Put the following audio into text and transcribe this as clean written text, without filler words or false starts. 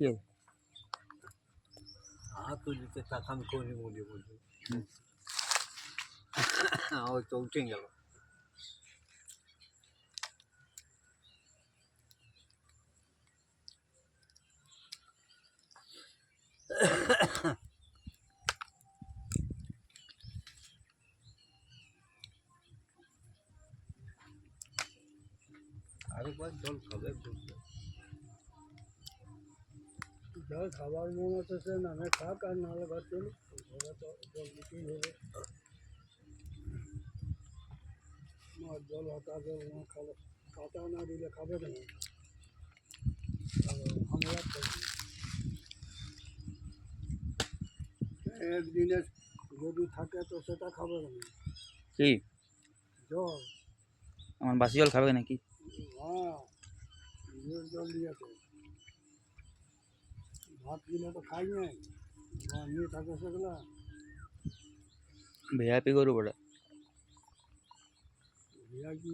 কি হাত তুলিতে তাকান করি বলি বলি ওই তো উঠে গেল। আরেকবার জল খাবে বলছে। জল খাবার মন হচ্ছে সে নামে খাক আর নাহলে ঘর চলুক, ঘরে তো জল দিতেই হবে। আর জল হতা জল না খাবে, কাটা না দিলে খাবে কেন? আমরা একদিনে যদি থাকে তো সেটা খাবে কেন? কি জল। আমার বাসি জল খাবে নাকি? হ্যাঁ, নিজের জল দিয়েছে। ভাত দিলে তো খাই নাই, নিয়ে থাকে সেগুলা। ভিআইপি গরু বড়া। ভিআইপি